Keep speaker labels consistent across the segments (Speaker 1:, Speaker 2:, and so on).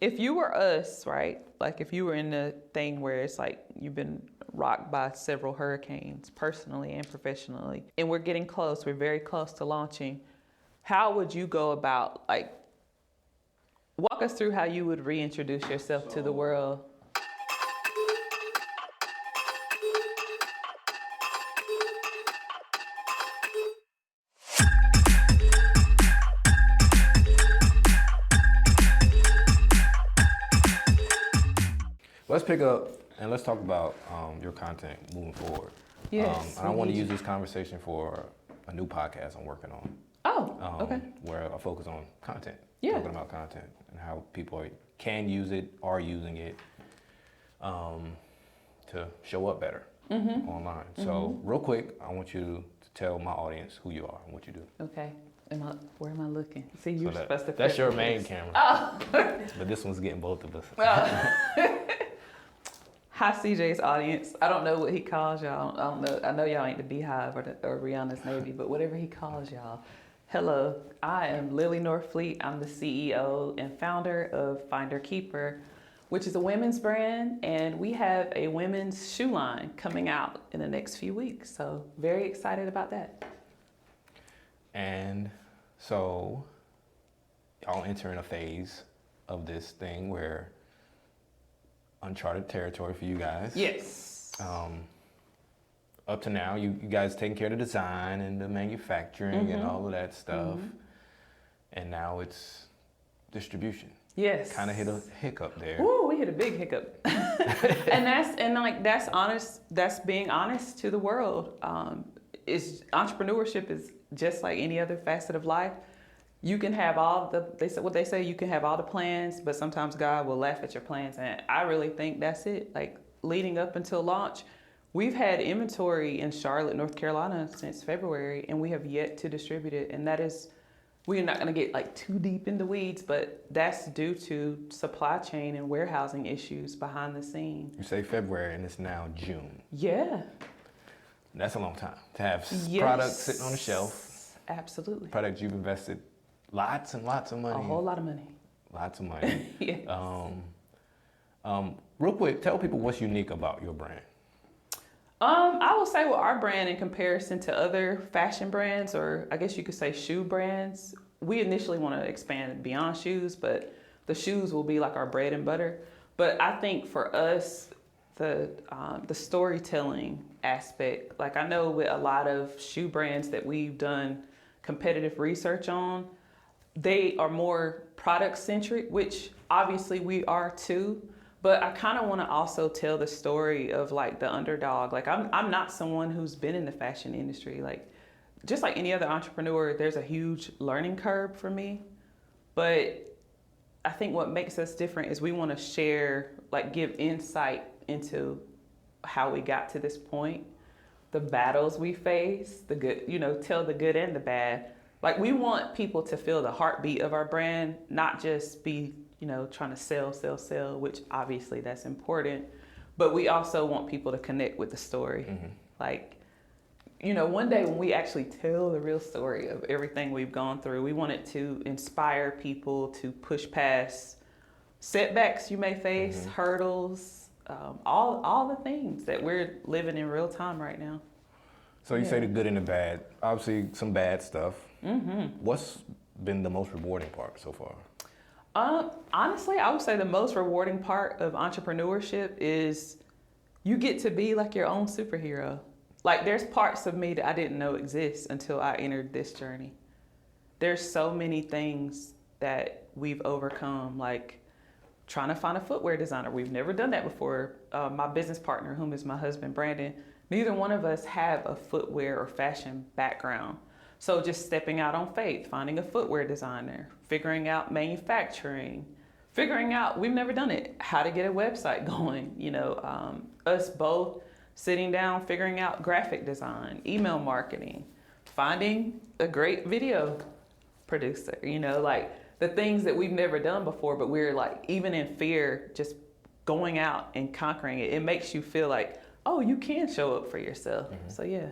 Speaker 1: if you were us, right? Like if you were in the thing where it's like you've been rocked by several hurricanes, personally and professionally, and we're getting close, we're very close to launching, how would you go about, like, walk us through how you would reintroduce yourself to the world?
Speaker 2: Let's pick up and let's talk about your content moving forward.
Speaker 1: Yes.
Speaker 2: And I want to use this conversation for a new podcast I'm working on.
Speaker 1: Oh, okay.
Speaker 2: Where I focus on content.
Speaker 1: Yeah.
Speaker 2: Talking about content and how people can use it, are using it to show up better online. So real quick, I want you to tell my audience who you are and what you do.
Speaker 1: Okay. Where am I looking? See, you're
Speaker 2: So
Speaker 1: supposed to.
Speaker 2: that's your main camera.
Speaker 1: Oh.
Speaker 2: But this one's getting both of us.
Speaker 1: Hi, CJ's audience. I don't know what he calls y'all. I don't know. I know y'all ain't the Beehive or Rihanna's Navy, but whatever he calls y'all. Hello, I am Lillie Norfleet. I'm the CEO and founder of FindHer KeepHer, which is a women's brand, and we have a women's shoe line coming out in the next few weeks. So very excited about that.
Speaker 2: And so y'all entering a phase of this thing where uncharted territory for you guys.
Speaker 1: Yes.
Speaker 2: Up to now, you guys taking care of the design and the manufacturing and all of that stuff. And now it's distribution.
Speaker 1: Yes.
Speaker 2: Kind of hit a hiccup there.
Speaker 1: Ooh, we hit a big hiccup. that's honest. That's being honest to the world. Entrepreneurship is just like any other facet of life. You can have you can have all the plans, but sometimes God will laugh at your plans. And I really think that's it. Like leading up until launch, we've had inventory in Charlotte, North Carolina since February, and we have yet to distribute it. And that is, we're not gonna get like too deep in the weeds, but that's due to supply chain and warehousing issues behind the scenes.
Speaker 2: You say February and it's now June.
Speaker 1: Yeah.
Speaker 2: That's a long time to have products sitting on the shelf.
Speaker 1: Absolutely.
Speaker 2: Products you've invested lots and lots of money.
Speaker 1: A whole lot of money.
Speaker 2: Lots of money.
Speaker 1: Yes.
Speaker 2: Real quick, tell people what's unique about your brand.
Speaker 1: I will say with our brand in comparison to other fashion brands, or I guess you could say shoe brands, we initially want to expand beyond shoes, but the shoes will be like our bread and butter. But I think for us, the storytelling aspect, like I know with a lot of shoe brands that we've done competitive research on, they are more product centric, which obviously we are too. But I kind of want to also tell the story of like the underdog. Like I'm not someone who's been in the fashion industry. Like just like any other entrepreneur, there's a huge learning curve for me. But I think what makes us different is we want to share, like give insight into how we got to this point, the battles we face, the good, tell the good and the bad. Like we want people to feel the heartbeat of our brand, not just be trying to sell, which obviously that's important. But we also want people to connect with the story. Like, one day when we actually tell the real story of everything we've gone through, we want it to inspire people to push past setbacks you may face, hurdles, all the things that we're living in real time right now.
Speaker 2: So you say the good and the bad. Obviously some bad stuff. What's been the most rewarding part so far?
Speaker 1: Honestly, I would say the most rewarding part of entrepreneurship is you get to be like your own superhero. Like there's parts of me that I didn't know exist until I entered this journey. There's so many things that we've overcome, like trying to find a footwear designer. We've never done that before. My business partner, whom is my husband, Brandon, neither one of us have a footwear or fashion background. So just stepping out on faith, finding a footwear designer, figuring out manufacturing, figuring out, we've never done it, how to get a website going, us both sitting down, figuring out graphic design, email marketing, finding a great video producer, like the things that we've never done before, but we're like, even in fear, just going out and conquering it, it makes you feel like, oh, you can show up for yourself. So yeah.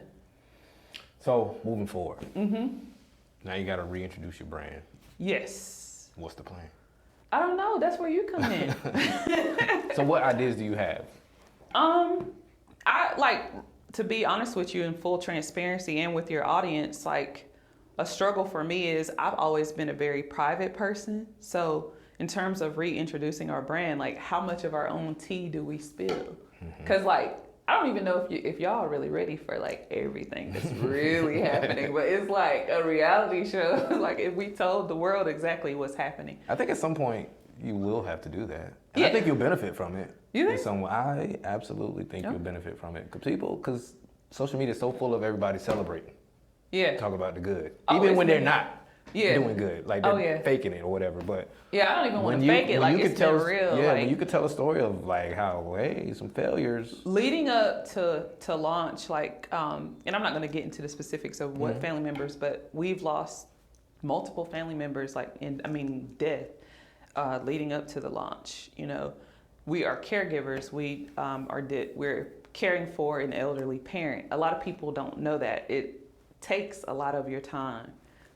Speaker 2: So moving forward, now you got to reintroduce your brand.
Speaker 1: Yes.
Speaker 2: What's the plan?
Speaker 1: I don't know. That's where you come in.
Speaker 2: So what ideas do you have?
Speaker 1: I like, to be honest with you, in full transparency and with your audience, like a struggle for me is I've always been a very private person. So in terms of reintroducing our brand, like how much of our own tea do we spill? Because like, I don't even know if y'all are really ready for like everything that's really happening, but it's like a reality show. Like if we told the world exactly what's happening.
Speaker 2: I think at some point you will have to do that. And
Speaker 1: Yeah.
Speaker 2: I think you'll benefit from it.
Speaker 1: You think?
Speaker 2: In some way. I absolutely think you'll benefit from it. Because social media is so full of everybody celebrating.
Speaker 1: Yeah.
Speaker 2: Talk about the good.
Speaker 1: Oh,
Speaker 2: Even
Speaker 1: it's
Speaker 2: when they're
Speaker 1: me.
Speaker 2: not doing good. Like they're faking it or whatever. But
Speaker 1: Yeah, I don't even want to fake it. Like it's been real.
Speaker 2: Yeah,
Speaker 1: like,
Speaker 2: when you could tell a story of like how, hey, some failures.
Speaker 1: leading up to launch, like, and I'm not going to get into the specifics of what family members, but we've lost multiple family members, like death, leading up to the launch. You know, we are caregivers. We're caring for an elderly parent. A lot of people don't know that. It takes a lot of your time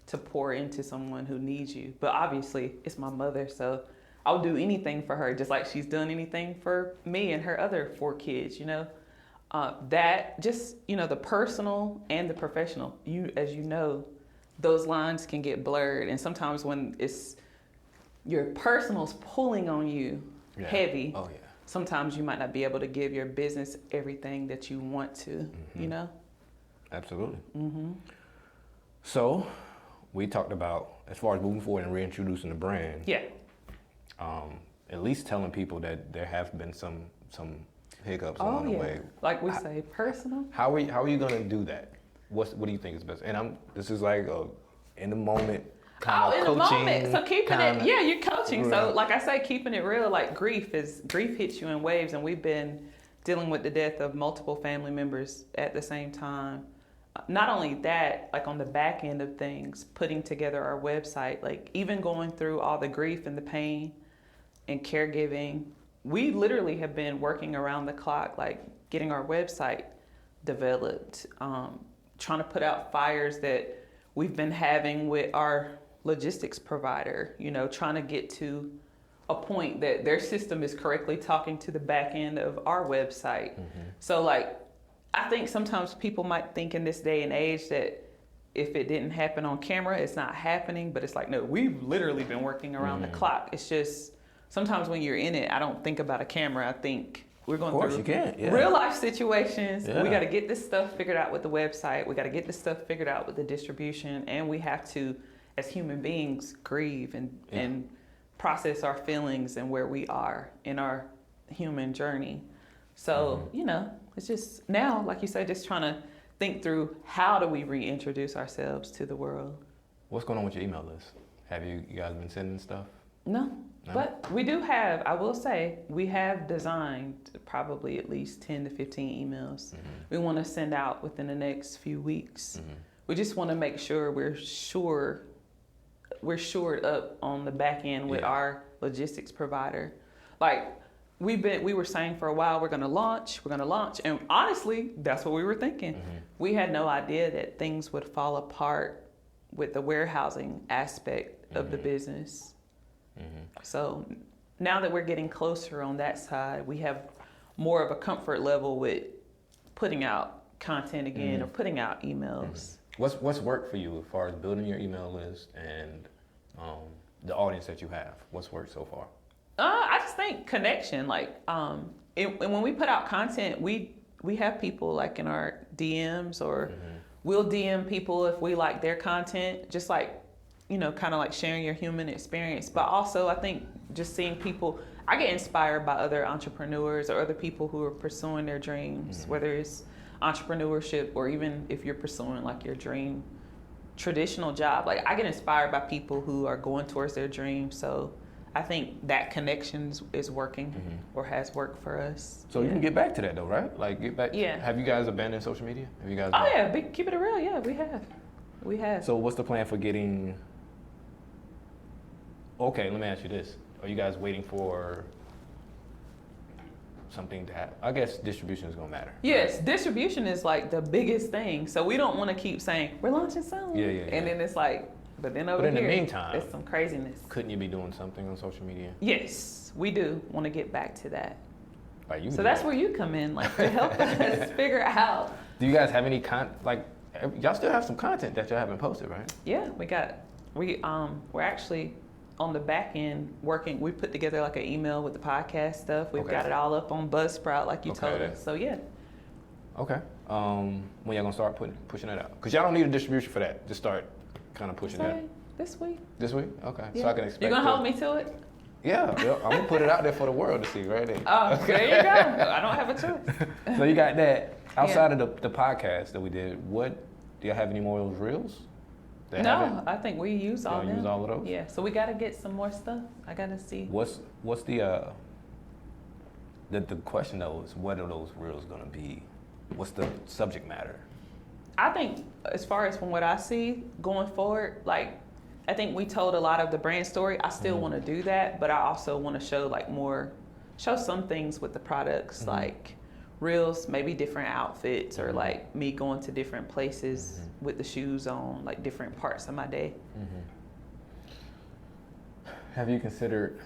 Speaker 1: to pour into someone who needs you. But obviously, it's my mother, so I'll do anything for her, just like she's done anything for me and her other 4 kids, you know? That just, you know, the personal and the professional, as you know, those lines can get blurred. And sometimes when it's your personal's pulling on you heavy, sometimes you might not be able to give your business everything that you want to, you know?
Speaker 2: Absolutely. So we talked about, as far as moving forward and reintroducing the brand.
Speaker 1: Yeah.
Speaker 2: At least telling people that there have been some hiccups along the way.
Speaker 1: Like we say, personal.
Speaker 2: How are you going to do that? What do you think is best? And this is like a in the moment kind of
Speaker 1: in
Speaker 2: coaching.
Speaker 1: the moment. So keeping it, you're coaching.
Speaker 2: Right.
Speaker 1: So like I say, keeping it real, like grief hits you in waves, and we've been dealing with the death of multiple family members at the same time. Not only that, like on the back end of things, putting together our website, like even going through all the grief and the pain and caregiving, we literally have been working around the clock, like getting our website developed, trying to put out fires that we've been having with our logistics provider, you know, trying to get to a point that their system is correctly talking to the back end of our website. So like, I think sometimes people might think in this day and age that if it didn't happen on camera, it's not happening. But it's like, no, we've literally been working around the clock. It's just sometimes when you're in it, I don't think about a camera. I think we're going through real life situations. We got to get this stuff figured out with the website. We got to get this stuff figured out with the distribution. And we have to, as human beings, grieve and process our feelings and where we are in our human journey. So, you know, it's just now, like you said, just trying to think through how do we reintroduce ourselves to the world.
Speaker 2: What's going on with your email list? Have you guys been sending stuff?
Speaker 1: No, but we do have, I will say, we have designed probably at least 10 to 15 emails we want to send out within the next few weeks. We just want to make sure we're shored up on the back end with our logistics provider. Like, we were saying for a while, we're gonna launch, and honestly, that's what we were thinking. We had no idea that things would fall apart with the warehousing aspect of the business. So now that we're getting closer on that side, we have more of a comfort level with putting out content again or putting out emails.
Speaker 2: What's worked for you as far as building your email list and the audience that you have? What's worked so far?
Speaker 1: I just think connection. Like, and when we put out content, we have people like in our DMs, or we'll DM people if we like their content. Just like, you know, kind of like sharing your human experience. But also, I think just seeing people, I get inspired by other entrepreneurs or other people who are pursuing their dreams, whether it's entrepreneurship or even if you're pursuing like your dream traditional job. Like, I get inspired by people who are going towards their dreams. So I think that connection is working or has worked for us.
Speaker 2: So you can get back to that though, right? Like, get back.
Speaker 1: Yeah.
Speaker 2: Have you guys abandoned social media? Have you guys?
Speaker 1: Oh yeah, keep it real. Yeah, we have.
Speaker 2: So what's the plan for getting? Okay, let me ask you this: are you guys waiting for something to happen? I guess distribution is gonna matter.
Speaker 1: Yes, distribution is like the biggest thing. So we don't want to keep saying we're launching soon.
Speaker 2: Yeah.
Speaker 1: And then it's like, But then over
Speaker 2: in
Speaker 1: here,
Speaker 2: the meantime,
Speaker 1: there's some craziness.
Speaker 2: Couldn't you be doing something on social media?
Speaker 1: Yes, we do want to get back to that.
Speaker 2: Like you
Speaker 1: so that's where you come in, like to help us figure out.
Speaker 2: Do you guys have any y'all still have some content that y'all haven't posted, right?
Speaker 1: Yeah, we're actually on the back end working. We put together like an email with the podcast stuff. We've got it all up on Buzzsprout, like you told us. So yeah.
Speaker 2: Okay. When y'all gonna start pushing that out? Cause y'all don't need a distribution for that. Just start kind of pushing that.
Speaker 1: This week.
Speaker 2: This week? Okay.
Speaker 1: Yeah.
Speaker 2: So I can expect.
Speaker 1: You gonna hold me to it?
Speaker 2: Yeah, I'm gonna put it out there for the world to see, right?
Speaker 1: Oh, there you go. I don't have a choice.
Speaker 2: So you got that. Outside of the podcast that we did, do y'all have any more of those reels?
Speaker 1: No, I think we use all of them.
Speaker 2: Use all of those?
Speaker 1: Yeah, so we got to get some more stuff. I got to see.
Speaker 2: What's the question though is what are those reels gonna be? What's the subject matter?
Speaker 1: I think as far as from what I see going forward, like I think we told a lot of the brand story. I still want to do that, but I also want to show some things with the products, like reels, maybe different outfits, or like me going to different places with the shoes on, like different parts of my day.
Speaker 2: Have you considered?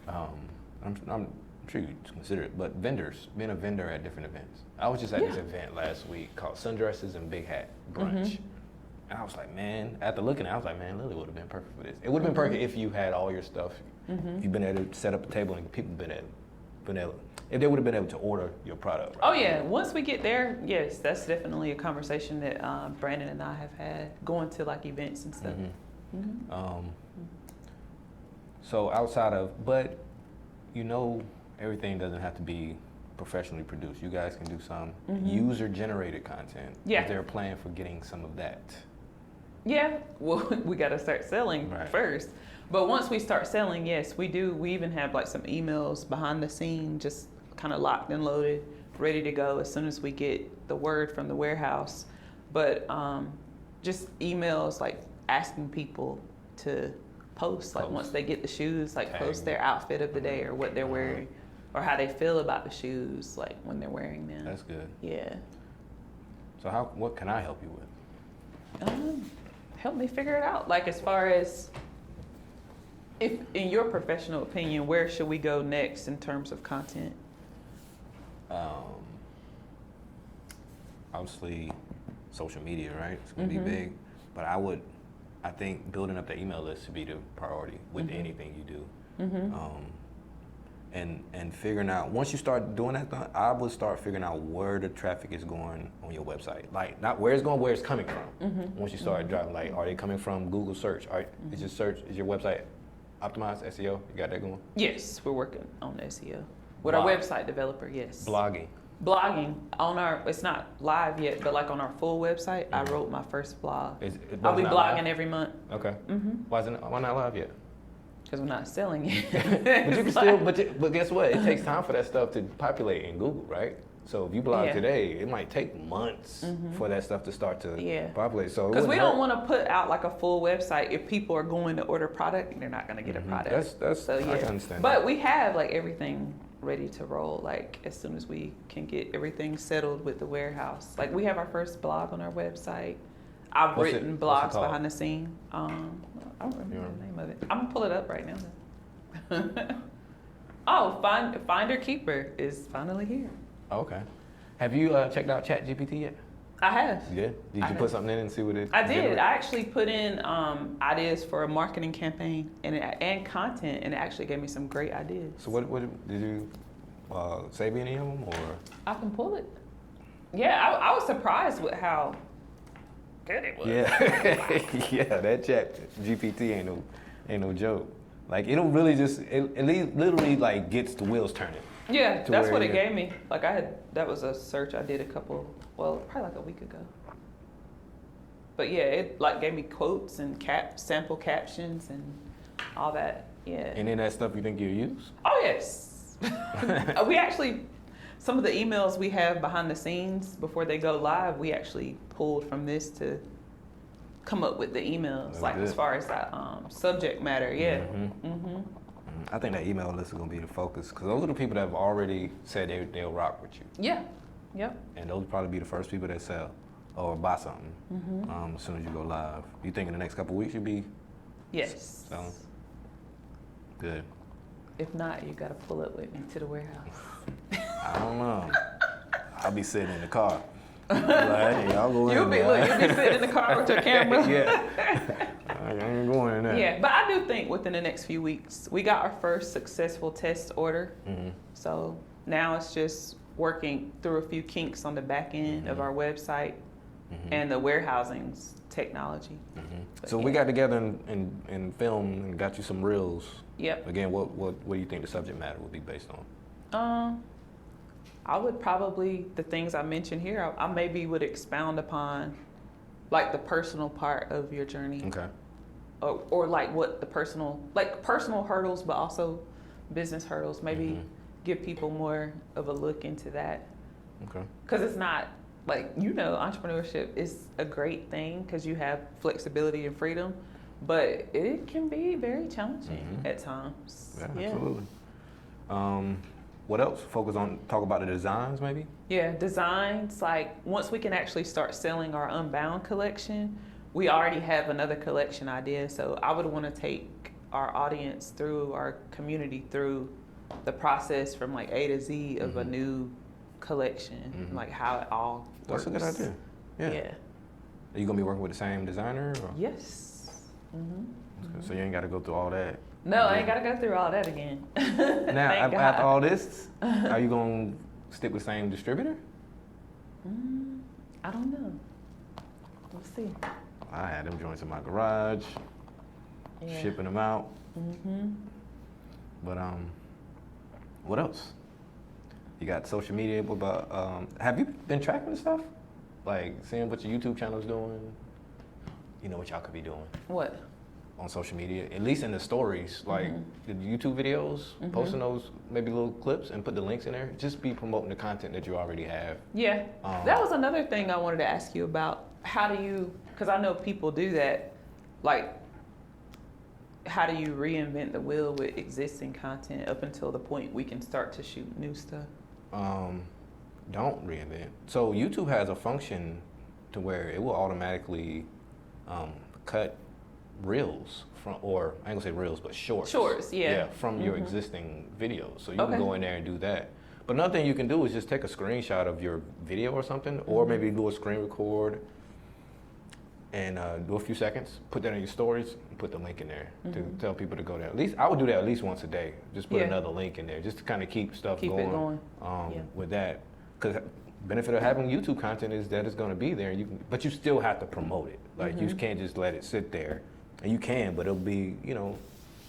Speaker 2: I'm sure you consider it, but being a vendor at different events. I was just at this event last week called Sundresses and Big Hat Brunch. And I was like, man, after looking at it, I was like, man, Lillie would have been perfect for this. It would have been perfect if you had all your stuff. You've been able to set up a table and people been able, if they would have been able to order your product. Right?
Speaker 1: Oh yeah, once we get there, yes, that's definitely a conversation that Brandon and I have had, going to like events and stuff.
Speaker 2: So outside of, but everything doesn't have to be professionally produced. You guys can do some user-generated content.
Speaker 1: Yeah.
Speaker 2: Is there a plan for getting some of that?
Speaker 1: Yeah, well, we got to start selling first. But once we start selling, yes, we do. We even have like some emails behind the scene, just kind of locked and loaded, ready to go as soon as we get the word from the warehouse. But just emails like asking people to post, like once they get the shoes, like post their outfit of the day or what they're wearing or how they feel about the shoes, like when they're wearing them.
Speaker 2: That's good.
Speaker 1: Yeah.
Speaker 2: So what can I help you with?
Speaker 1: Help me figure it out. Like as far as, if in your professional opinion, where should we go next in terms of content?
Speaker 2: Obviously, social media, right? It's gonna be big, but I think building up the email list should be the priority with anything you do. And figuring out, once you start doing that, I would start figuring out where the traffic is going on your website. Like, not where it's going, where it's coming from. Once you start driving, like, are they coming from Google search? Is your website optimized SEO? You got that going?
Speaker 1: Yes, we're working on SEO. With our website developer, yes. Blogging on it's not live yet, but like on our full website, I wrote my first blog. I'll be blogging every month.
Speaker 2: Okay. Why not live yet?
Speaker 1: Because we're not selling it.
Speaker 2: But you can still, but guess what? It takes time for that stuff to populate in Google, right? So if you blog today, it might take months for that stuff to start to populate. So
Speaker 1: because we don't want to put out like a full website if people are going to order product, they're not going to get a product.
Speaker 2: So, I can understand.
Speaker 1: But we have like everything ready to roll. Like as soon as we can get everything settled with the warehouse, like we have our first blog on our website. I've written blogs behind the scene. I don't remember the name of it. I'm gonna pull it up right now. Oh, FindHer KeepHer is finally here.
Speaker 2: Okay. Have you checked out ChatGPT yet?
Speaker 1: I have.
Speaker 2: You did? Did you put something in and see what it?
Speaker 1: I did. I actually put in ideas for a marketing campaign and content, and it actually gave me some great ideas.
Speaker 2: So what did you save any of them, or?
Speaker 1: I can pull it. Yeah, I was surprised with how good it was.
Speaker 2: Yeah, yeah. That ChatGPT ain't no joke. Like it'll really it literally like gets the wheels turning.
Speaker 1: Yeah, that's what it gave me. Like that was a search I did probably like a week ago. But yeah, it like gave me quotes and sample captions and all that. Yeah.
Speaker 2: And then that stuff you think you'll use?
Speaker 1: Oh yes. We actually, some of the emails we have behind the scenes before they go live, we actually pulled from this to come up with the emails. That's like good. As far as that subject matter, yeah.
Speaker 2: I think that email list is going to be the focus because those are the people that have already said they'll rock with you.
Speaker 1: Yeah. Yep.
Speaker 2: And those will probably be the first people that sell. or buy something as soon as you go live. You think in the next couple of weeks you'll be
Speaker 1: Yes.
Speaker 2: selling? Good.
Speaker 1: If not, you gotta pull up with me to the warehouse.
Speaker 2: I don't know. I'll be sitting in the car. Like, hey, y'all go in
Speaker 1: You'll be sitting in the car with your camera.
Speaker 2: Yeah. I ain't going in there.
Speaker 1: Yeah, but I do think within the next few weeks, we got our first successful test order. So now it's just working through a few kinks on the back end of our website and the warehousing's technology.
Speaker 2: So we got together and filmed and got you some reels.
Speaker 1: Yep.
Speaker 2: Again, what do you think the subject matter would be based on?
Speaker 1: I would probably, the things I mentioned here, I maybe would expound upon like the personal part of your journey.
Speaker 2: Okay.
Speaker 1: Or like what the personal hurdles, but also business hurdles. Maybe give people more of a look into that.
Speaker 2: Okay.
Speaker 1: Because it's not like, entrepreneurship is a great thing because you have flexibility and freedom, but it can be very challenging at times.
Speaker 2: Yeah, absolutely. What else? Talk about the designs maybe?
Speaker 1: Yeah, designs, like once we can actually start selling our Unbound collection, we already have another collection idea. So I would want to take our audience through, our community through the process from like A to Z of a new collection, like how it all works.
Speaker 2: That's a good idea. Yeah. Are you going to be working with the same designer? Or?
Speaker 1: Yes.
Speaker 2: So you ain't got to go through all that.
Speaker 1: No, I ain't got to go through all that again.
Speaker 2: Now, after all this, are you going to stick with the same distributor?
Speaker 1: I don't know. We'll see.
Speaker 2: I had them joints in my garage, shipping them out. But what else? You got social media, but have you been tracking the stuff? Like seeing what your YouTube channel's doing? You know what y'all could be doing?
Speaker 1: What?
Speaker 2: On social media, at least in the stories, like the YouTube videos, posting those maybe little clips and put the links in there. Just be promoting the content that you already have.
Speaker 1: Yeah, that was another thing I wanted to ask you about. How do you, because I know people do that, like how do you reinvent the wheel with existing content up until the point we can start to shoot new stuff?
Speaker 2: Don't reinvent. So YouTube has a function to where it will automatically cut reels from, or I ain't gonna say reels, but shorts.
Speaker 1: Shorts, yeah.
Speaker 2: From your existing videos. So you can go in there and do that. But another thing you can do is just take a screenshot of your video or something, or maybe do a screen record and do a few seconds, put that in your stories, and put the link in there to tell people to go there. At least I would do that at least once a day. Just put another link in there, just to kind of keep stuff going. With that. Because benefit of having YouTube content is that it's going to be there, but you still have to promote it. Like you can't just let it sit there. And you can, but it'll be, you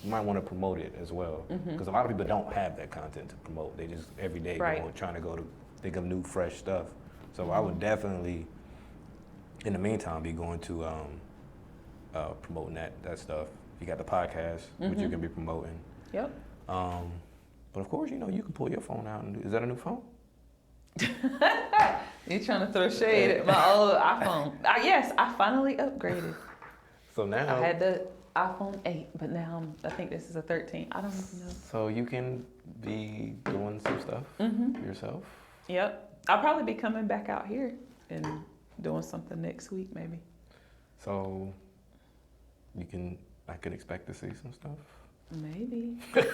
Speaker 2: might want to promote it as well. Because a lot of people don't have that content to promote. They just every day trying to go to think of new, fresh stuff. So I would definitely, in the meantime, be going to promoting that stuff. You got the podcast, which you can be promoting.
Speaker 1: Yep.
Speaker 2: But of course, you can pull your phone out and is that a new phone?
Speaker 1: You trying to throw shade at my old iPhone? Yes, I finally upgraded.
Speaker 2: So now
Speaker 1: I had the iPhone 8, but now I think this is a 13. I don't even know.
Speaker 2: So you can be doing some stuff yourself.
Speaker 1: Yep. I'll probably be coming back out here and doing something next week, maybe.
Speaker 2: So I could expect to see some stuff.
Speaker 1: Maybe. Well,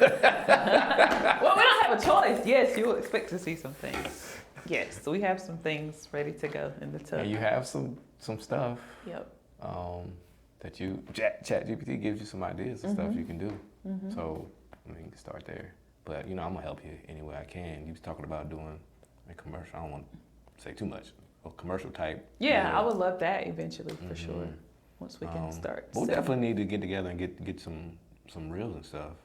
Speaker 1: we don't have a choice. Yes, you'll expect to see some things. Yes, so we have some things ready to go in the tub.
Speaker 2: And you have some stuff.
Speaker 1: Yep.
Speaker 2: That ChatGPT gives you some ideas and stuff you can do. So you can start there. But I'm gonna help you any way I can. You was talking about doing a commercial. I don't want to say too much. A commercial type.
Speaker 1: Yeah, I would love that eventually for sure. Once we can start.
Speaker 2: We'll definitely need to get together and get some reels and stuff.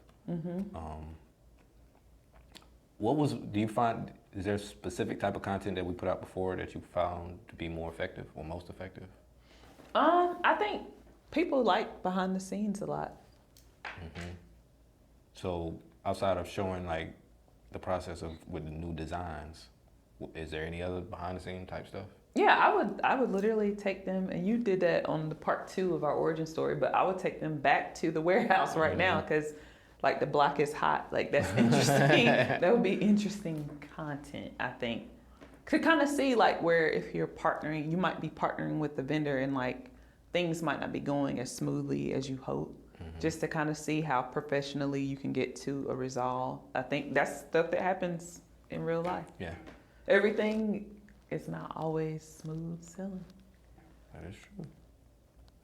Speaker 2: Do you find, is there a specific type of content that we put out before that you found to be more effective or most effective?
Speaker 1: I think people like behind the scenes a lot.
Speaker 2: So outside of showing like the process with the new designs, is there any other behind the scene type stuff?
Speaker 1: Yeah, I would literally take them, and you did that on the part 2 of our origin story, but I would take them back to the warehouse right now because like the block is hot. Like that's interesting. That would be interesting content, I think. to kind of see like where if you're partnering, you might be partnering with the vendor and like things might not be going as smoothly as you hope. Just to kind of see how professionally you can get to a resolve. I think that's stuff that happens in real life.
Speaker 2: Yeah.
Speaker 1: Everything is not always smooth sailing.
Speaker 2: That is true.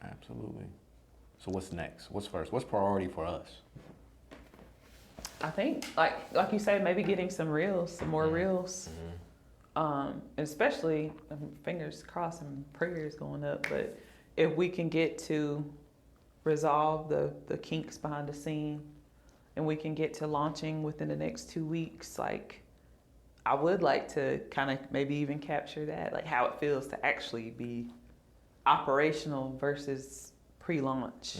Speaker 2: Absolutely. So what's next? What's first? What's priority for us?
Speaker 1: I think, like you said, maybe getting some reels, some more reels. Especially, fingers crossed and prayers going up, but if we can get to resolve the kinks behind the scene and we can get to launching within the next 2 weeks, like I would like to kind of maybe even capture that, like how it feels to actually be operational versus pre-launch.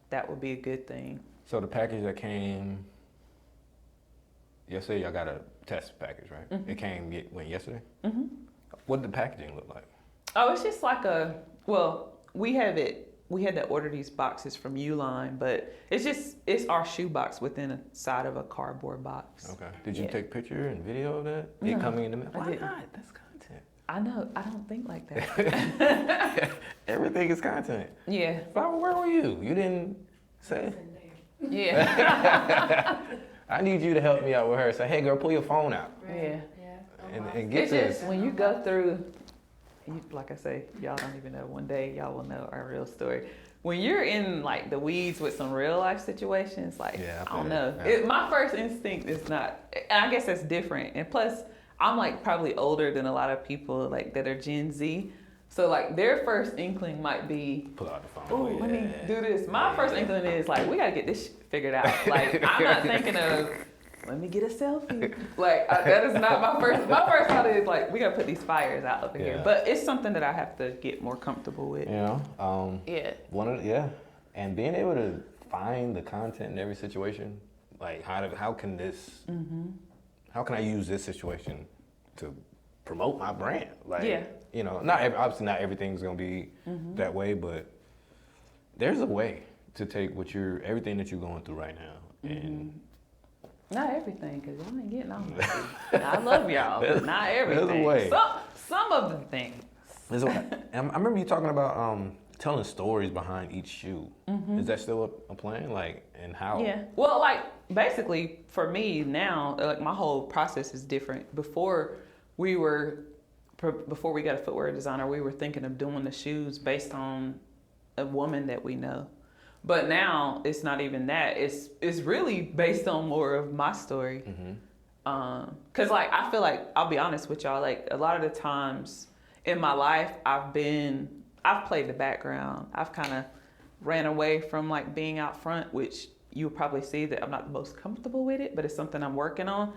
Speaker 1: That would be a good thing.
Speaker 2: So the package that came yesterday, y'all got a test package, right? It came yesterday? What did the packaging look like?
Speaker 1: Oh, it's just like we had to order these boxes from Uline, but it's our shoe box within a side of a cardboard box.
Speaker 2: Okay. Did you take a picture and video of that? No, it coming in the mail? Why not? That's content.
Speaker 1: I know. I don't think like that.
Speaker 2: Everything is content.
Speaker 1: Yeah.
Speaker 2: Flower, where were you? You didn't say?
Speaker 1: Yeah.
Speaker 2: I need you to help me out with her. Say, hey girl, pull your phone out.
Speaker 1: Yeah.
Speaker 2: And get
Speaker 1: it's
Speaker 2: this.
Speaker 1: Just when you go through, like I say, y'all don't even know. One day y'all will know our real story. When you're in like the weeds with some real life situations, like I don't know. Yeah. My first instinct is not. And I guess that's different. And plus, I'm like probably older than a lot of people like that are Gen Z. So like their first inkling might be,
Speaker 2: pull out the phone.
Speaker 1: Oh, let me do this. My first inkling is like, we gotta get this figured out. Like I'm not thinking of, let me get a selfie. Like that is not my first. My first thought is like, we gotta put these fires out over here. But it's something that I have to get more comfortable with.
Speaker 2: You know, and being able to find the content in every situation. Like how can this? How can I use this situation to promote my brand? Like, you know, obviously not everything's gonna be that way, but there's a way to take everything that you're going through right now and.
Speaker 1: Not everything, because y'all ain't getting on me. I love y'all, but not everything.
Speaker 2: There's a way.
Speaker 1: Some of the things.
Speaker 2: There's a way. And I remember you talking about telling stories behind each shoe. Is that still a plan? Like, and how?
Speaker 1: Yeah. Well, like, basically, for me now, like, my whole process is different. Before we got a footwear designer, we were thinking of doing the shoes based on a woman that we know. But now it's not even that. It's really based on more of my story. Cause like I feel like, I'll be honest with y'all, like a lot of the times in my life I've played the background. I've kind of ran away from like being out front, which you'll probably see that I'm not the most comfortable with it, but it's something I'm working on.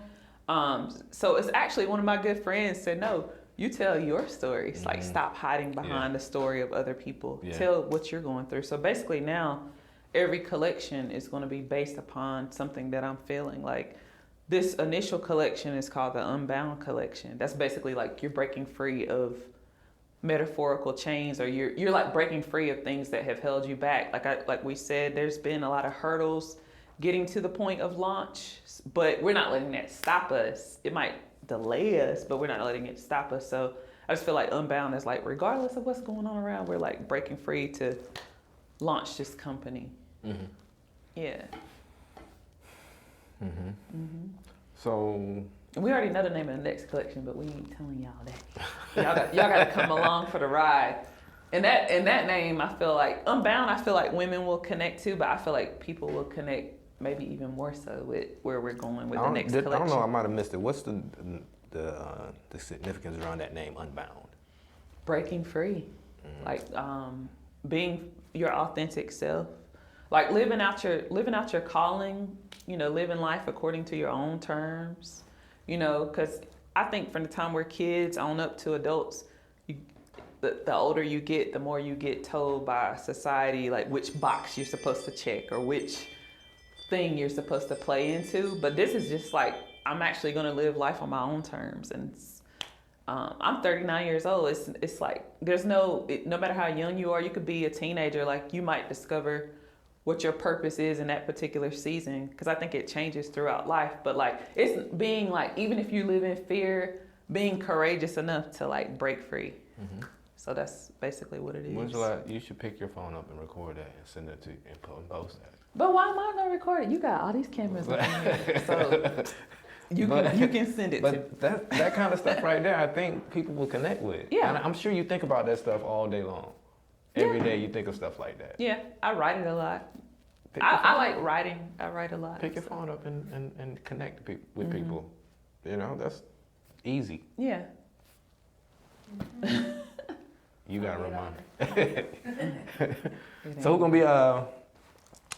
Speaker 1: So it's actually one of my good friends said, no, you tell your stories. Like stop hiding behind the story of other people. Tell what you're going through. So basically now every collection is going to be based upon something that I'm feeling. Like this initial collection is called the Unbound collection. That's basically like you're breaking free of metaphorical chains, or you're like breaking free of things that have held you back. Like we said, there's been a lot of hurdles getting to the point of launch, but we're not letting that stop us. It might delay us, but we're not letting it stop us. So I just feel like Unbound is like, regardless of what's going on around, we're like breaking free to launch this company. Yeah. So we already know the name of the next collection, but we ain't telling y'all that. Y'all got to come along for the ride. And that name, I feel like Unbound. I feel like women will connect to, but I feel like people will connect maybe even more so with where we're going with the next collection.
Speaker 2: I don't know. I might have missed it. What's the significance around that name, Unbound?
Speaker 1: Breaking free, like being your authentic self. Like living out your calling, you know, living life according to your own terms, you know, because I think from the time we're kids on up to adults, the older you get, the more you get told by society, like which box you're supposed to check or which thing you're supposed to play into. But this is just like, I'm actually going to live life on my own terms. And I'm 39 years old. It's like, there's no matter how young you are, you could be a teenager, like you might discover what your purpose is in that particular season, because I think it changes throughout life. But like it's being like, even if you live in fear, being courageous enough to like break free. Mm-hmm. So that's basically what it is.
Speaker 2: You should pick your phone up and record that and send it to you and post that.
Speaker 1: But why am I gonna record it? You got all these cameras on here, so you can send it.
Speaker 2: But that kind of stuff right there, I think people will connect with.
Speaker 1: Yeah,
Speaker 2: and I'm sure you think about that stuff all day long. Every day you think of stuff like that.
Speaker 1: Yeah, I write it a lot. I like writing. I write a lot.
Speaker 2: Pick your phone up and connect with people. You know, that's easy.
Speaker 1: Yeah.
Speaker 2: You gotta remind. So who's gonna be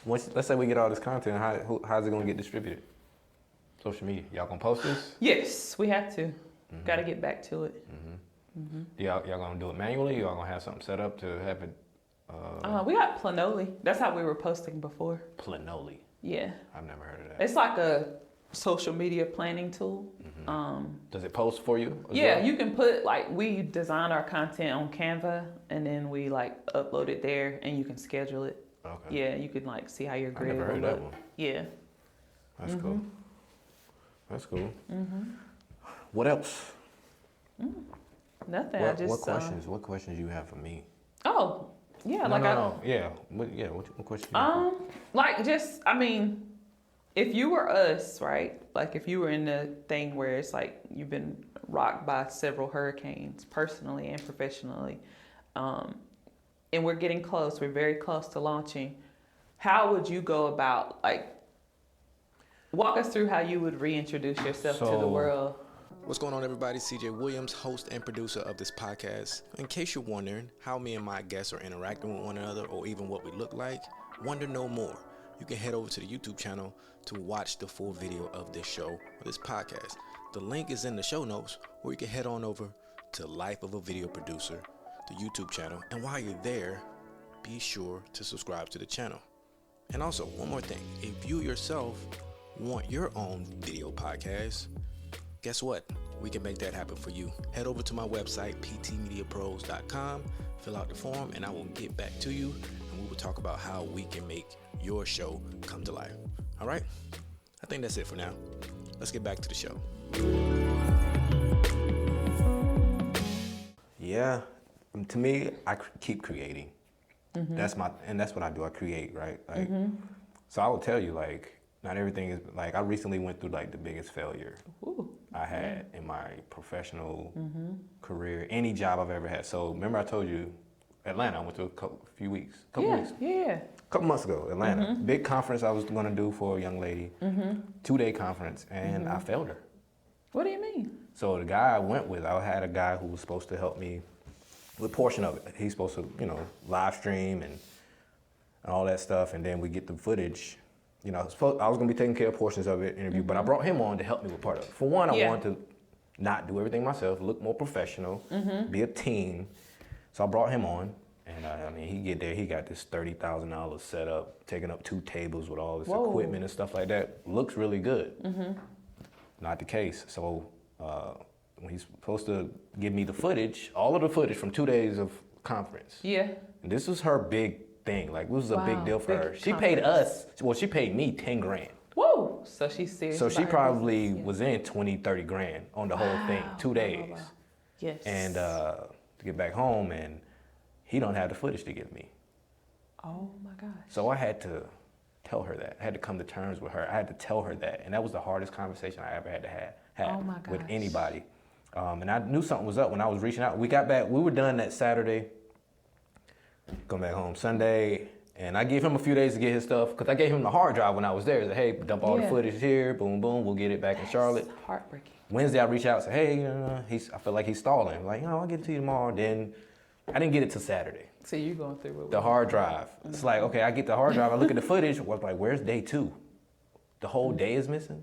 Speaker 2: let's say we get all this content, how's it gonna get distributed? Social media. Y'all gonna post this?
Speaker 1: Yes, we have to. Got to get back to it.
Speaker 2: Y'all gonna do it manually? Y'all gonna have something set up to have it?
Speaker 1: We got Planoly. That's how we were posting before.
Speaker 2: Planoly.
Speaker 1: Yeah.
Speaker 2: I've never heard of that.
Speaker 1: It's like a social media planning tool.
Speaker 2: Does it post for you?
Speaker 1: Yeah, well? You can put we design our content on Canva and then we upload it there and you can schedule it. Okay. Yeah, you can see how your grid.
Speaker 2: I never heard that one.
Speaker 1: Yeah.
Speaker 2: That's cool. That's cool. What else?
Speaker 1: Nothing.
Speaker 2: What questions you have for me?
Speaker 1: Oh, yeah.
Speaker 2: What question?
Speaker 1: If you were us, right? Like if you were in the thing where it's you've been rocked by several hurricanes, personally and professionally, and we're getting close. We're very close to launching. How would you go about walk us through how you would reintroduce yourself to the world?
Speaker 3: What's going on, everybody? CJ Williams, host and producer of this podcast. In case you're wondering how me and my guests are interacting with one another or even what we look like, wonder no more. You can head over to the YouTube channel to watch the full video of this show or this podcast. The link is in the show notes, or you can head on over to Life of a Video Producer, the YouTube channel. And while you're there, be sure to subscribe to the channel. And also, one more thing. If you yourself want your own video podcast, guess what? We can make that happen for you. Head over to my website, ptmediapros.com, fill out the form, and I will get back to you, and we will talk about how we can make your show come to life. All right? I think that's it for now. Let's get back to the show.
Speaker 2: Yeah, to me, I keep creating. That's what I do. I create, right? So I will tell you, not everything is I recently went through the biggest failure I had in my professional career, any job I've ever had. So remember I told you, Atlanta, I went to a couple months ago, Atlanta. Big conference I was going to do for a young lady, 2-day conference, and I failed her.
Speaker 1: What do you mean?
Speaker 2: So the guy I went with, I had a guy who was supposed to help me with a portion of it. He's supposed to, live stream and all that stuff, and then we get the footage. I was going to be taking care of portions of it, interview, but I brought him on to help me with part of it. For one, I wanted to not do everything myself, look more professional, be a team. So I brought him on, and he get there, he got this $30,000 set up, taking up 2 tables with all this equipment and stuff like that. Looks really good. Not the case. So when he's supposed to give me the footage, all of the footage from 2 days of conference. Yeah. And this was her big thing. This was a big deal for her. She paid me 10 grand.
Speaker 1: Whoa! So she's serious.
Speaker 2: So she probably was in 20, 30 grand on the whole thing, 2 days. Wow.
Speaker 1: Yes.
Speaker 2: And to get back home, and he don't have the footage to give me.
Speaker 1: Oh my gosh.
Speaker 2: So I had to tell her that. I had to come to terms with her. I had to tell her that. And that was the hardest conversation I ever had to have with anybody. And I knew something was up when I was reaching out. We got back, we were done that Saturday. Come back home Sunday, and I gave him a few days to get his stuff, because I gave him the hard drive when I was there. I said, hey, dump all the footage here, boom, boom, we'll get it back in Charlotte.
Speaker 1: Heartbreaking.
Speaker 2: Wednesday, I reach out and say, hey, I feel like he's stalling. I'll get it to you tomorrow. Then I didn't get it till Saturday.
Speaker 1: So you're going through
Speaker 2: the hard drive. It's okay, I get the hard drive, I look at the footage, I was like, where's day 2? The whole day is missing?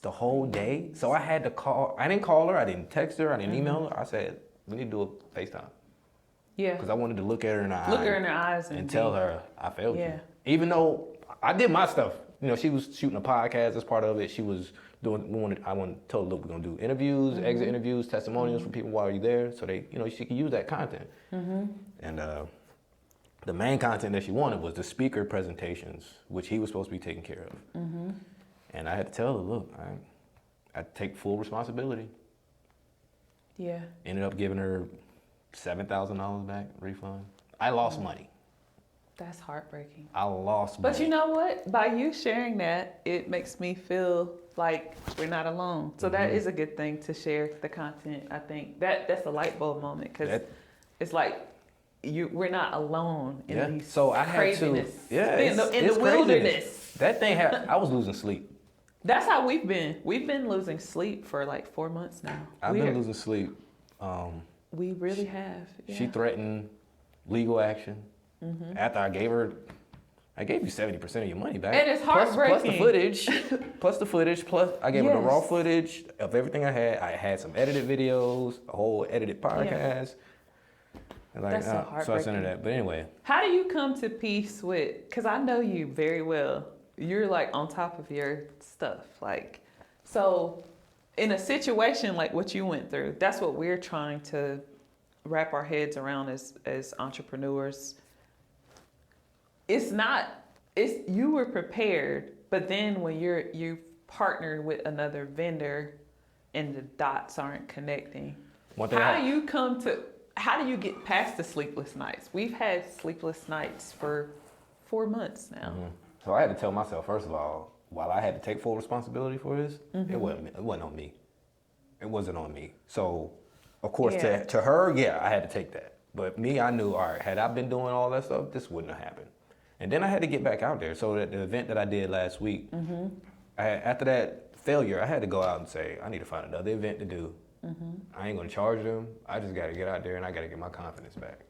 Speaker 2: The whole day? So I had to call. I didn't call her, I didn't text her, I didn't email her. I said, we need to do a FaceTime. Yeah. Because I wanted to look at her in her eyes and tell her I failed you. Even though I did my stuff. She was shooting a podcast as part of it. She was doing, I wanted to tell her, look, we're going to do interviews, exit interviews, testimonials from people while you're there, so they, she could use that content. And the main content that she wanted was the speaker presentations, which he was supposed to be taking care of. And I had to tell her, look, I take full responsibility.
Speaker 1: Yeah.
Speaker 2: Ended up giving her $7,000 back refund. I lost money.
Speaker 1: That's heartbreaking.
Speaker 2: I lost
Speaker 1: But
Speaker 2: money.
Speaker 1: you know what? By you sharing that, it makes me feel like we're not alone. So that is a good thing to share the content. I think that's a light bulb moment because it's like we're not alone in these
Speaker 2: so I had to,
Speaker 1: craziness.
Speaker 2: in
Speaker 1: the wilderness.
Speaker 2: That thing I was losing sleep.
Speaker 1: That's how we've been. We've been losing sleep for like 4 months now.
Speaker 2: I've been losing sleep.
Speaker 1: We really have. Yeah.
Speaker 2: She threatened legal action. After I gave you 70% of your money back.
Speaker 1: And it's heartbreaking.
Speaker 2: Plus the footage, plus I gave her the raw footage of everything I had. I had some edited videos, a whole edited podcast. And like,
Speaker 1: that's so heartbreaking.
Speaker 2: So I sent her that. But anyway.
Speaker 1: How do you come to peace with, because I know you very well. You're like on top of your stuff. Like, so in a situation like what you went through, that's what we're trying to wrap our heads around as entrepreneurs. You were prepared, but then when you partnered with another vendor and the dots aren't connecting, how do you get past the sleepless nights? We've had sleepless nights for 4 months now.
Speaker 2: So I had to tell myself, first of all, while I had to take full responsibility for this, it wasn't on me. It wasn't on me. So, of course, to her, I had to take that. But me, I knew, all right, had I been doing all that stuff, this wouldn't have happened. And then I had to get back out there. So that the event that I did last week, after that failure, I had to go out and say, I need to find another event to do. I ain't gonna charge them. I just gotta get out there and I gotta get my confidence back.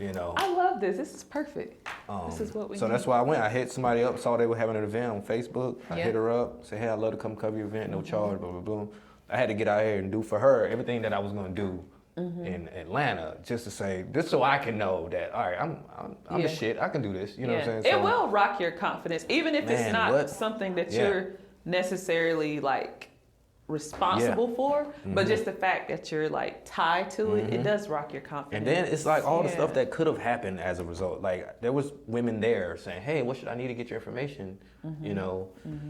Speaker 2: You know.
Speaker 1: I love this. This is perfect. This is what we need.
Speaker 2: So that's why I went. I hit somebody up, saw they were having an event on Facebook. I hit her up, said, hey, I'd love to come cover your event, no charge, blah, blah, blah. I had to get out here and do for her everything that I was gonna do in Atlanta, just to say, just so I can know that, all right, I'm the shit. I can do this. You know what I'm saying?
Speaker 1: It will rock your confidence, even if it's not something that you're necessarily like responsible for, but just the fact that you're like tied to it, it does rock your confidence.
Speaker 2: And then it's like all the stuff that could have happened as a result. Like there was women there saying, hey, what should I need to get your information? You know,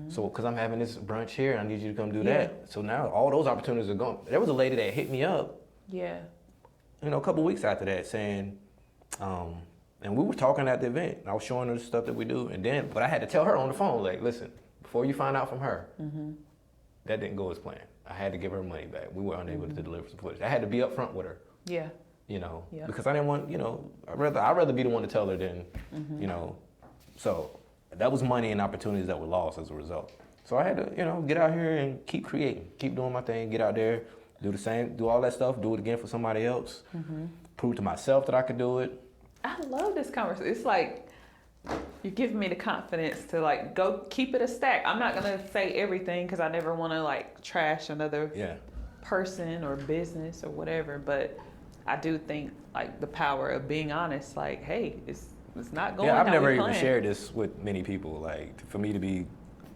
Speaker 2: so because I'm having this brunch here, I need you to come do that. So now all those opportunities are gone. There was a lady that hit me up, you know, a couple weeks after that saying, and we were talking at the event. I was showing her the stuff that we do, but I had to tell her on the phone, like, listen, before you find out from her, that didn't go as planned. I had to give her money back. We were unable to deliver some footage. I had to be upfront with her. Yeah. You know, because I didn't want, you know, I'd rather be the one to tell her than, you know. So that was money and opportunities that were lost as a result. So I had to, you know, get out here and keep creating, keep doing my thing, get out there, do the same, do all that stuff, do it again for somebody else, prove to myself that I could do it.
Speaker 1: I love this conversation. It's like, you're giving me the confidence to like go keep it a stack. I'm not gonna say everything because I never want to like trash another person or business or whatever. But I do think like the power of being honest. Like, hey, it's not going.
Speaker 2: Yeah, I've never even
Speaker 1: planned.
Speaker 2: shared this with many people. Like for me to be.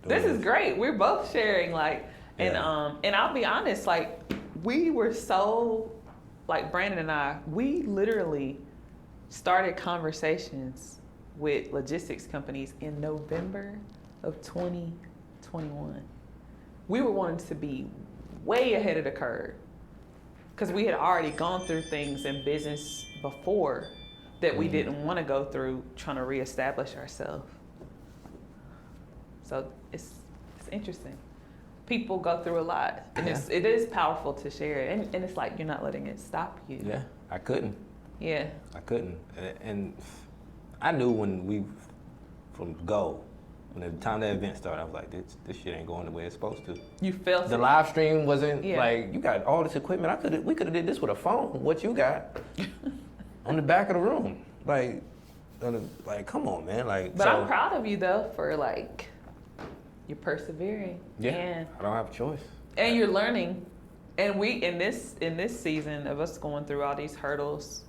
Speaker 1: This is great. We're both sharing like, and I'll be honest. Like we were so, like Brandon and I, we literally started conversations with logistics companies in November of 2021. We were wanting to be way ahead of the curve because we had already gone through things in business before that we didn't want to go through trying to reestablish ourselves. So it's interesting. People go through a lot, and it is powerful to share it, and it's like you're not letting it stop you.
Speaker 2: Yeah, I couldn't.
Speaker 1: Yeah.
Speaker 2: I couldn't, and I knew when from the time that event started, I was like, this shit ain't going the way it's supposed to.
Speaker 1: You felt
Speaker 2: the live stream wasn't like, you got all this equipment. We could have did this with a phone. What you got on the back of the room? Like, come on, man. Like,
Speaker 1: but I'm proud of you though for like, you're persevering.
Speaker 2: Yeah,
Speaker 1: and
Speaker 2: I don't have a choice.
Speaker 1: And you're learning. And we in this season of us going through all these hurdles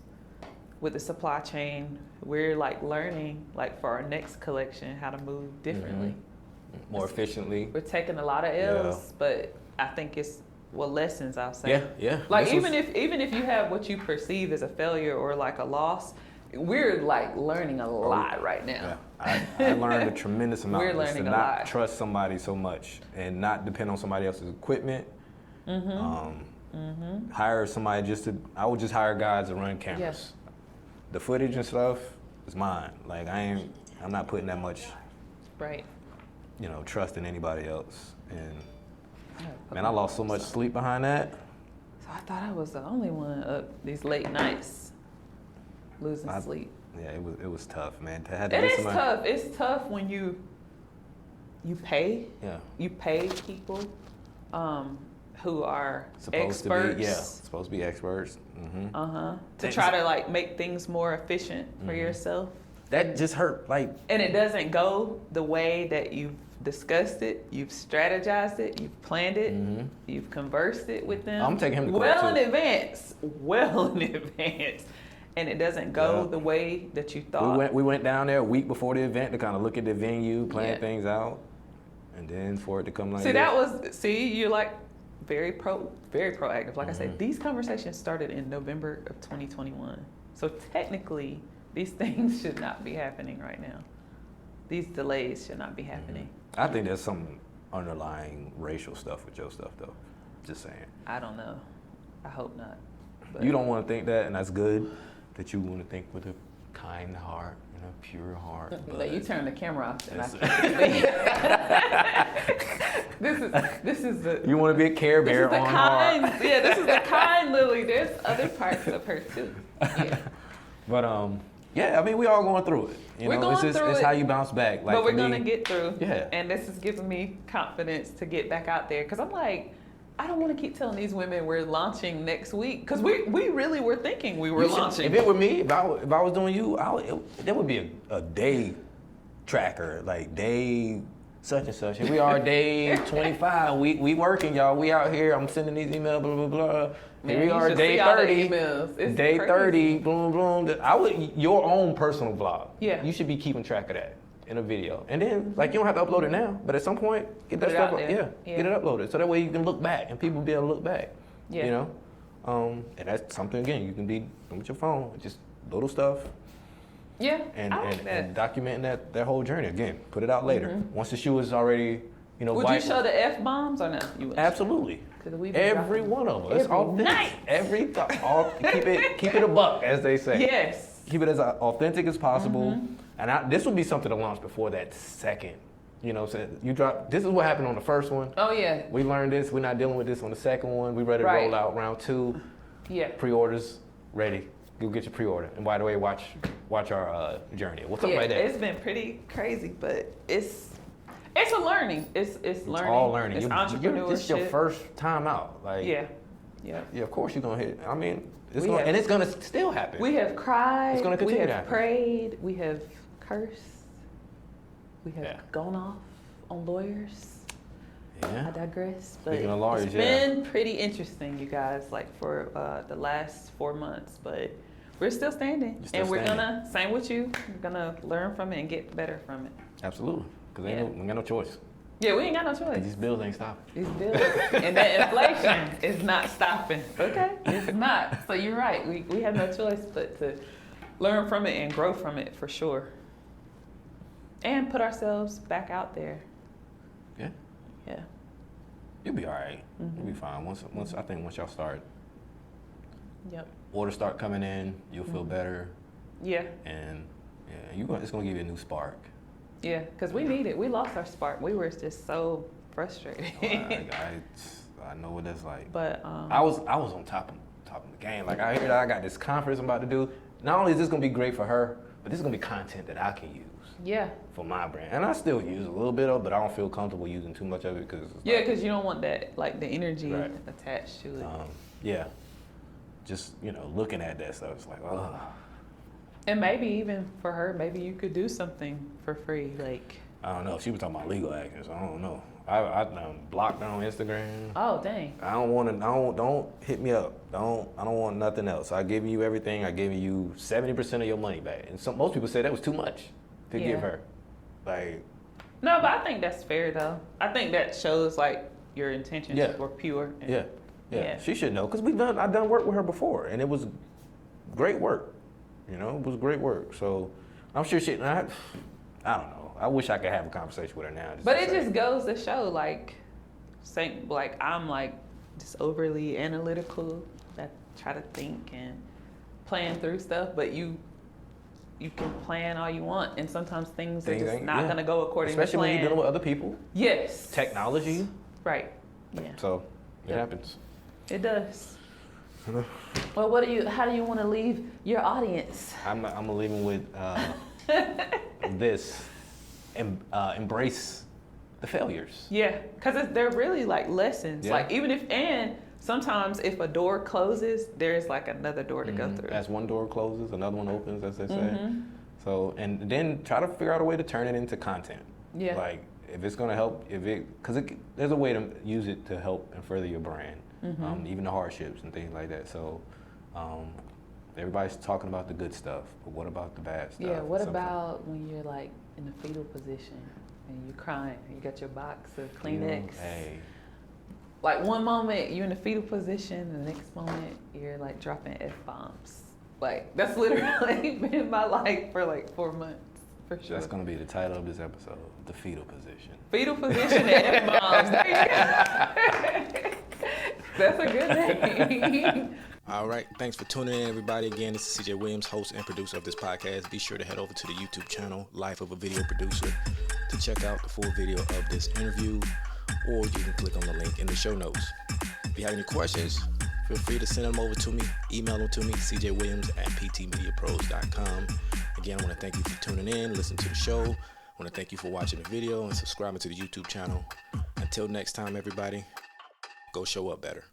Speaker 1: with the supply chain, we're like learning like for our next collection how to move differently.
Speaker 2: More efficiently.
Speaker 1: We're taking a lot of L's, but I think it's lessons, I'll say.
Speaker 2: Yeah.
Speaker 1: Like even if you have what you perceive as a failure or like a loss, we're like learning a lot right now.
Speaker 2: Yeah. I learned a tremendous amount.
Speaker 1: We're learning a lot.
Speaker 2: Not trust somebody so much and not depend on somebody else's equipment. Hire somebody I would just hire guys to run cameras.
Speaker 1: Yes.
Speaker 2: The footage and stuff is mine. Like I'm not putting that much,
Speaker 1: Right.
Speaker 2: trust in anybody else. And man, I lost so much sleep behind that.
Speaker 1: So I thought I was the only one up these late nights, losing sleep.
Speaker 2: Yeah, it was tough, man.
Speaker 1: It is tough. It's tough when you pay.
Speaker 2: Yeah.
Speaker 1: You pay people who are
Speaker 2: Supposed
Speaker 1: experts.
Speaker 2: to be experts. Mm-hmm.
Speaker 1: To try to like make things more efficient for yourself.
Speaker 2: That just hurt. Like,
Speaker 1: And it doesn't go the way that you've discussed it, you've strategized it, you've planned it, you've conversed it with them.
Speaker 2: I'm taking him to court
Speaker 1: well
Speaker 2: too.
Speaker 1: in advance. And it doesn't go the way that you thought.
Speaker 2: We went down there a week before the event to kind of look at the venue, plan things out, and then for it to come like
Speaker 1: you're like very proactive. Like I said, these conversations started in November of 2021. So technically, these things should not be happening right now. These delays should not be happening.
Speaker 2: I think there's some underlying racial stuff with your stuff, though. Just saying.
Speaker 1: I don't know. I hope not. But
Speaker 2: You don't want to think that, and that's good that you want to think with a kind heart and a pure heart.
Speaker 1: But you turn the camera off, and I
Speaker 2: It's-
Speaker 1: can't. This is the.
Speaker 2: You want to be a Care
Speaker 1: This
Speaker 2: Bear
Speaker 1: is the
Speaker 2: on
Speaker 1: kind.
Speaker 2: heart.
Speaker 1: Yeah, this is the kind Lillie. There's other parts of her too. Yeah.
Speaker 2: But yeah, I mean, we all going through it.
Speaker 1: We're going through
Speaker 2: it's
Speaker 1: it.
Speaker 2: how you bounce back. Like,
Speaker 1: But we're
Speaker 2: for me,
Speaker 1: gonna get through.
Speaker 2: Yeah.
Speaker 1: And this is giving me confidence to get back out there. Cause I'm like, I don't want to keep telling these women we're launching next week. Cause we really were thinking we were launching.
Speaker 2: If it were me, if I was doing you, there would be a day tracker, like day such and such. Here we are, day 25. We working, y'all. We out here. I'm sending these emails, blah blah blah. Here we are, day 30. Day 30, boom boom. Your own personal vlog.
Speaker 1: Yeah.
Speaker 2: You should be keeping track of that in a video, and then like you don't have to upload it now, but at some point get that
Speaker 1: Put it
Speaker 2: stuff
Speaker 1: out
Speaker 2: up.
Speaker 1: there.
Speaker 2: Yeah, get it uploaded, so that way you can look back and people be able to look back.
Speaker 1: Yeah.
Speaker 2: And that's something again you can be doing with your phone, just little stuff.
Speaker 1: Yeah.
Speaker 2: And
Speaker 1: I like that.
Speaker 2: and documenting that whole journey again. Put it out later. Once the shoe is already,
Speaker 1: Would you show the F-bombs or no? You wouldn't.
Speaker 2: Absolutely.
Speaker 1: 'Cause we be
Speaker 2: Every
Speaker 1: dropping
Speaker 2: one of them. It's
Speaker 1: every
Speaker 2: authentic.
Speaker 1: night.
Speaker 2: Keep it a buck, as they say.
Speaker 1: Yes.
Speaker 2: Keep it as authentic as possible. And this would be something to launch before that second. So you drop. This is what happened on the first one.
Speaker 1: Oh yeah.
Speaker 2: We learned this. We're not dealing with this on the second one. We ready to
Speaker 1: Right.
Speaker 2: roll out round 2.
Speaker 1: Yeah.
Speaker 2: Pre-orders ready. Go get your pre-order. And by the way, watch our journey. What's up like that?
Speaker 1: It's been pretty crazy, but it's a learning. It's learning.
Speaker 2: All learning.
Speaker 1: It's entrepreneurship.
Speaker 2: This is your first time out. Like,
Speaker 1: Yeah. Yeah.
Speaker 2: Yeah, of course you're gonna hit. I mean,
Speaker 1: We have-
Speaker 2: and it's gonna still happen.
Speaker 1: We have cried.
Speaker 2: It's gonna continue
Speaker 1: we
Speaker 2: to
Speaker 1: have
Speaker 2: happen.
Speaker 1: prayed. We have cursed. We have
Speaker 2: Yeah.
Speaker 1: gone off on lawyers. I
Speaker 2: Yeah.
Speaker 1: digress. But
Speaker 2: Speaking of lawyers,
Speaker 1: it's been pretty interesting, you guys, like for the last 4 months. But we're still standing.
Speaker 2: You're still
Speaker 1: And we're
Speaker 2: standing.
Speaker 1: gonna, same with you, we're gonna learn from it and get better from it.
Speaker 2: Absolutely. Because we got no choice.
Speaker 1: Yeah, we ain't got no choice.
Speaker 2: These bills ain't stopping.
Speaker 1: These bills and that inflation is not stopping. Okay, it's not. So you're right. We have no choice but to learn from it and grow from it for sure, and put ourselves back out there.
Speaker 2: Yeah.
Speaker 1: Yeah.
Speaker 2: You'll be all right. You'll be fine. Once I think once y'all start,
Speaker 1: Yep.
Speaker 2: orders start coming in, you'll feel better,
Speaker 1: Yeah.
Speaker 2: and yeah, it's gonna give you a new spark.
Speaker 1: Yeah. Because we need it. We lost our spark. We were just so frustrated.
Speaker 2: I know what that's like.
Speaker 1: But
Speaker 2: I was on top of the game. Like I hear that I got this conference I'm about to do. Not only is this gonna be great for her, but this is gonna be content that I can use
Speaker 1: yeah.
Speaker 2: for my brand. And I still use a little bit of it, but I don't feel comfortable using too much of it because
Speaker 1: Yeah, because you don't want that like the energy
Speaker 2: Right.
Speaker 1: attached to it.
Speaker 2: yeah, just looking at that stuff, it's like
Speaker 1: And maybe even for her, maybe you could do something for free, like.
Speaker 2: I don't know. She was talking about legal action, so I don't know. I blocked her on Instagram.
Speaker 1: Oh dang.
Speaker 2: I don't want to. Don't hit me up. I don't want nothing else. I give you everything. I give you 70% of your money back. And most people say that was too much to give her. Like.
Speaker 1: No, but I think that's fair though. I think that shows like your intentions
Speaker 2: Yeah.
Speaker 1: were pure. And,
Speaker 2: Yeah. She should know because I've done work with her before, and it was great work. It was great work. So I'm sure she. I don't know. I wish I could have a conversation with her now.
Speaker 1: But it just goes to show, like, saying, like I'm like just overly analytical. That try to think and plan through stuff, but you can plan all you want, and sometimes things are just not going to go according to plan.
Speaker 2: Especially when you're dealing with other people.
Speaker 1: Yes.
Speaker 2: Technology.
Speaker 1: Right. Yeah.
Speaker 2: So it happens.
Speaker 1: It does. Well, how do you want to leave your audience?
Speaker 2: I'm leaving with this. Embrace the failures.
Speaker 1: Yeah, because they're really like lessons.
Speaker 2: Yeah.
Speaker 1: Like and sometimes if a door closes, there's like another door to go through.
Speaker 2: As one door closes, another one opens, as they say. So, and then try to figure out a way to turn it into content.
Speaker 1: Yeah.
Speaker 2: Like if it's gonna help, because there's a way to use it to help and further your brand, even the hardships and things like that. So, everybody's talking about the good stuff, but what about the bad stuff?
Speaker 1: Yeah. What about when you're like in the fetal position and you're crying, and you got your box of Kleenex?
Speaker 2: Hey.
Speaker 1: Like one moment you're in the fetal position, and the next moment you're like dropping F-bombs. Like that's literally been my life for like 4 months, for sure.
Speaker 2: That's gonna be the title of this episode: the fetal position.
Speaker 1: Fetal position and F-bombs. There you go. That's a good name.
Speaker 3: All right. Thanks for tuning in, everybody. Again, this is CJ Williams, host and producer of this podcast. Be sure to head over to the YouTube channel, Life of a Video Producer, to check out the full video of this interview, or you can click on the link in the show notes. If you have any questions, feel free to send them over to me. Email them to me, cjwilliams@ptmediapros.com. Again, I want to thank you for tuning in, listening to the show. I want to thank you for watching the video and subscribing to the YouTube channel. Until next time, everybody, go show up better.